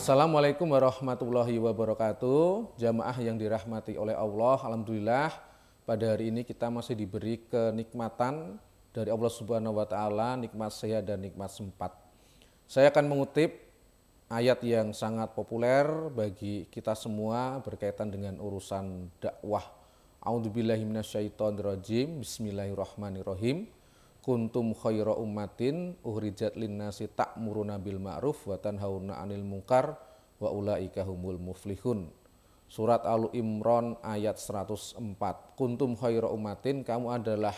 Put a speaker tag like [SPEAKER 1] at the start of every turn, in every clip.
[SPEAKER 1] Assalamualaikum warahmatullahi wabarakatuh. Jamaah yang dirahmati oleh Allah, alhamdulillah pada hari ini kita masih diberi kenikmatan dari Allah Subhanahu wa taala, nikmat sehat dan nikmat sempat. Saya akan mengutip ayat yang sangat populer bagi kita semua berkaitan dengan urusan dakwah. A'udzubillahi minasyaitonirrajim. Bismillahirrahmanirrahim. Kuntum khaira ummatin uhrijat linnasi ta'muruna bil ma'ruf wa tanhauna 'anil munkar wa ulaika humul muflihun. Surat Al-Imran ayat 104. Kuntum khaira ummatin, kamu adalah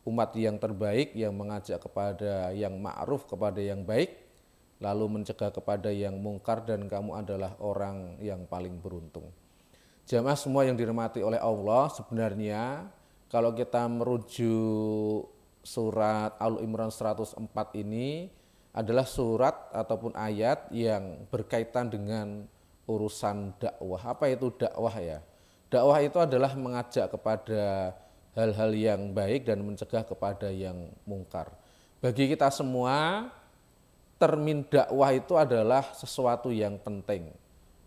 [SPEAKER 1] umat yang terbaik yang mengajak kepada yang ma'ruf, kepada yang baik, lalu mencegah kepada yang mungkar, dan kamu adalah orang yang paling beruntung. Jamaah semua yang dirahmati oleh Allah, sebenarnya kalau kita merujuk surat Al-Imran 104 ini adalah surat ataupun ayat yang berkaitan dengan urusan dakwah. Apa itu dakwah ya? Dakwah itu adalah mengajak kepada hal-hal yang baik dan mencegah kepada yang mungkar. Bagi kita semua, termin dakwah itu adalah sesuatu yang penting.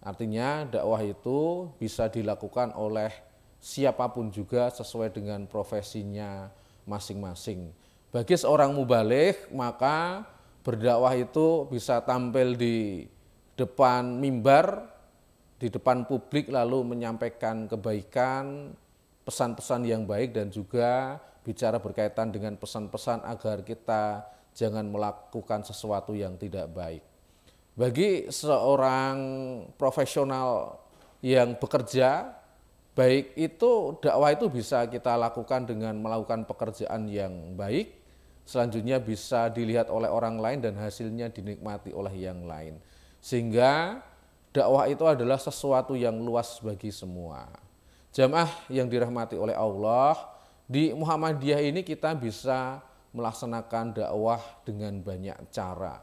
[SPEAKER 1] Artinya dakwah itu bisa dilakukan oleh siapapun juga sesuai dengan profesinya masing-masing. Bagi seorang mubaligh, maka berdakwah itu bisa tampil di depan mimbar, di depan publik, lalu menyampaikan kebaikan, pesan-pesan yang baik, dan juga bicara berkaitan dengan pesan-pesan agar kita jangan melakukan sesuatu yang tidak baik. Bagi seorang profesional yang bekerja, baik itu dakwah itu bisa kita lakukan dengan melakukan pekerjaan yang baik, selanjutnya bisa dilihat oleh orang lain dan hasilnya dinikmati oleh yang lain. Sehingga dakwah itu adalah sesuatu yang luas bagi semua. Jamaah yang dirahmati oleh Allah, di Muhammadiyah ini kita bisa melaksanakan dakwah dengan banyak cara.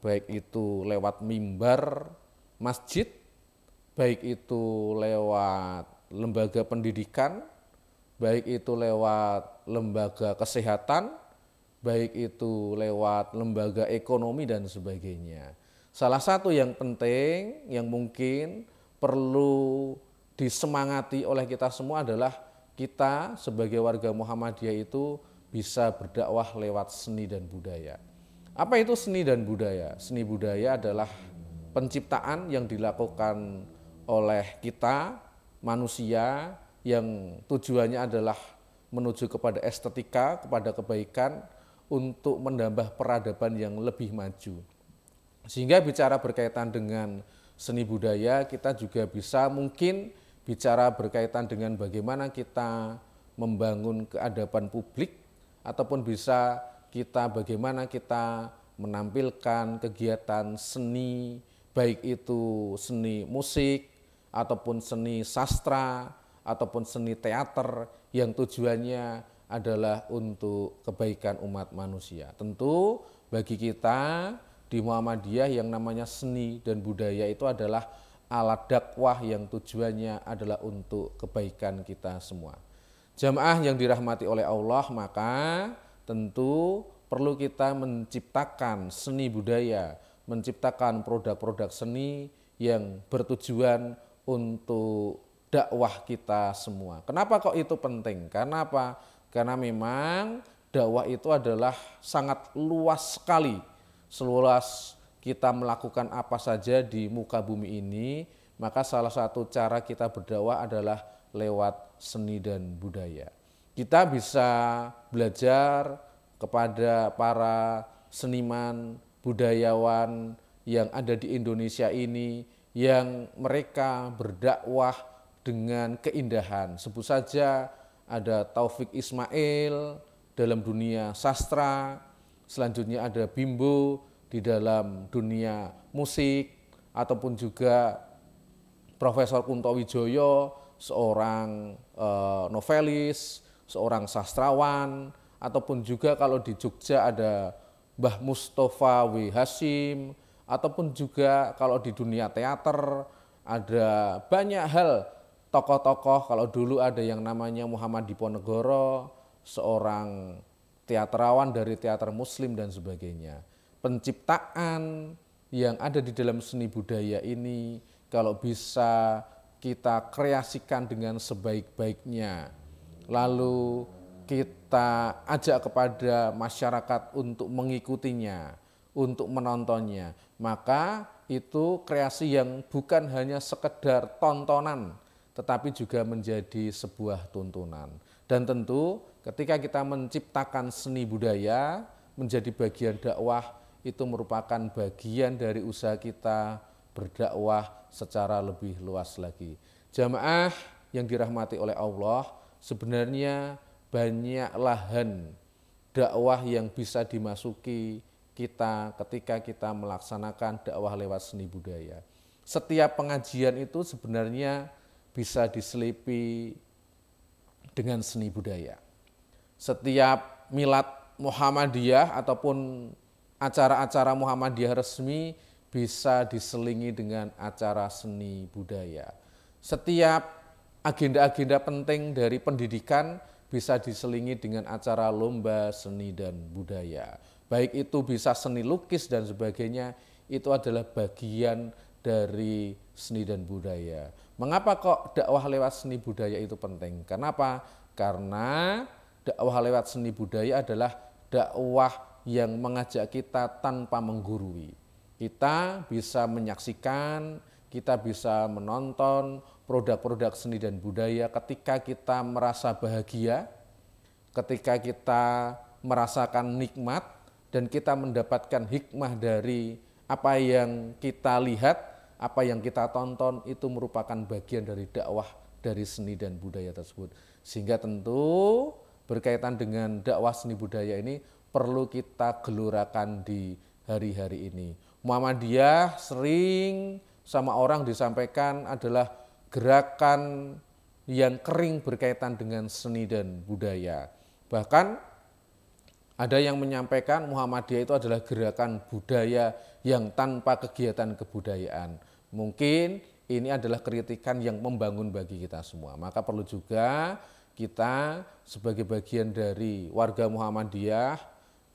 [SPEAKER 1] Baik itu lewat mimbar masjid, baik itu lewat lembaga pendidikan, baik itu lewat lembaga kesehatan, baik itu lewat lembaga ekonomi dan sebagainya. Salah satu yang penting yang mungkin perlu disemangati oleh kita semua adalah kita sebagai warga Muhammadiyah itu bisa berdakwah lewat seni dan budaya. Apa itu seni dan budaya? Seni budaya adalah penciptaan yang dilakukan oleh kita manusia yang tujuannya adalah menuju kepada estetika, kepada kebaikan, untuk menambah peradaban yang lebih maju. Sehingga bicara berkaitan dengan seni budaya, kita juga bisa mungkin bicara berkaitan dengan bagaimana kita membangun keadaban publik, ataupun bisa kita bagaimana kita menampilkan kegiatan seni, baik itu seni musik, ataupun seni sastra, ataupun seni teater yang tujuannya adalah untuk kebaikan umat manusia. Tentu bagi kita di Muhammadiyah yang namanya seni dan budaya itu adalah alat dakwah yang tujuannya adalah untuk kebaikan kita semua. Jamaah yang dirahmati oleh Allah, maka tentu perlu kita menciptakan seni budaya, menciptakan produk-produk seni yang bertujuan untuk dakwah kita semua. Kenapa kok itu penting? Karena apa? Karena memang dakwah itu adalah sangat luas sekali. Seluas kita melakukan apa saja di muka bumi ini, maka salah satu cara kita berdakwah adalah lewat seni dan budaya. Kita bisa belajar kepada para seniman, budayawan yang ada di Indonesia ini, yang mereka berdakwah dengan keindahan. Sebut saja ada Taufik Ismail dalam dunia sastra, selanjutnya ada Bimbo di dalam dunia musik, ataupun juga Profesor Kunto Wijoyo, seorang novelis, seorang sastrawan, ataupun juga kalau di Jogja ada Mbah Mustafa W. Hasyim, ataupun juga kalau di dunia teater ada banyak hal, tokoh-tokoh. Kalau dulu ada yang namanya Muhammad Diponegoro, seorang teatrawan dari teater muslim dan sebagainya. Penciptaan yang ada di dalam seni budaya ini kalau bisa kita kreasikan dengan sebaik-baiknya, lalu kita ajak kepada masyarakat untuk mengikutinya, untuk menontonnya, maka itu kreasi yang bukan hanya sekedar tontonan, tetapi juga menjadi sebuah tuntunan. Dan tentu ketika kita menciptakan seni budaya menjadi bagian dakwah, itu merupakan bagian dari usaha kita berdakwah secara lebih luas lagi. Jamaah yang dirahmati oleh Allah, sebenarnya banyak lahan dakwah yang bisa dimasuki kita ketika kita melaksanakan dakwah lewat seni budaya. Setiap pengajian itu sebenarnya bisa diselipi dengan seni budaya. Setiap milad Muhammadiyah ataupun acara-acara Muhammadiyah resmi bisa diselingi dengan acara seni budaya. Setiap agenda-agenda penting dari pendidikan bisa diselingi dengan acara lomba seni dan budaya. Baik itu bisa seni lukis dan sebagainya, itu adalah bagian dari seni dan budaya. Mengapa kok dakwah lewat seni budaya itu penting? Kenapa? Karena dakwah lewat seni budaya adalah dakwah yang mengajak kita tanpa menggurui. Kita bisa menyaksikan, kita bisa menonton produk-produk seni dan budaya ketika kita merasa bahagia, ketika kita merasakan nikmat, dan kita mendapatkan hikmah dari apa yang kita lihat, apa yang kita tonton, itu merupakan bagian dari dakwah dari seni dan budaya tersebut. Sehingga tentu berkaitan dengan dakwah seni budaya ini perlu kita gelurakan di hari-hari ini. Muhammadiyah sering sama orang disampaikan adalah gerakan yang kering berkaitan dengan seni dan budaya. Bahkan ada yang menyampaikan Muhammadiyah itu adalah gerakan budaya yang tanpa kegiatan kebudayaan. Mungkin ini adalah kritikan yang membangun bagi kita semua. Maka perlu juga kita sebagai bagian dari warga Muhammadiyah,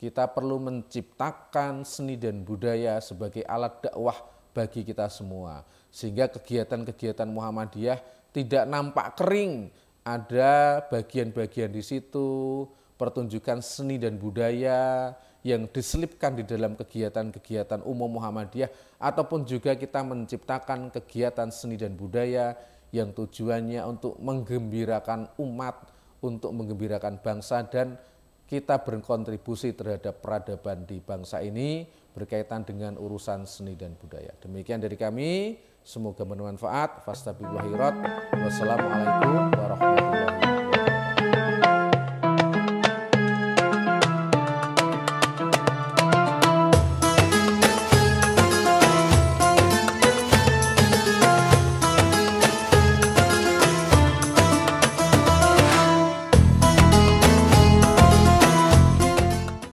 [SPEAKER 1] kita perlu menciptakan seni dan budaya sebagai alat dakwah bagi kita semua. Sehingga kegiatan-kegiatan Muhammadiyah tidak nampak kering. Ada bagian-bagian di situ, pertunjukan seni dan budaya yang diselipkan di dalam kegiatan-kegiatan umum Muhammadiyah, ataupun juga kita menciptakan kegiatan seni dan budaya yang tujuannya untuk menggembirakan umat, untuk menggembirakan bangsa, dan kita berkontribusi terhadap peradaban di bangsa ini berkaitan dengan urusan seni dan budaya. Demikian dari kami, semoga bermanfaat. Fastabiqul khairat. Wassalamualaikum warahmatullahi wabarakatuh.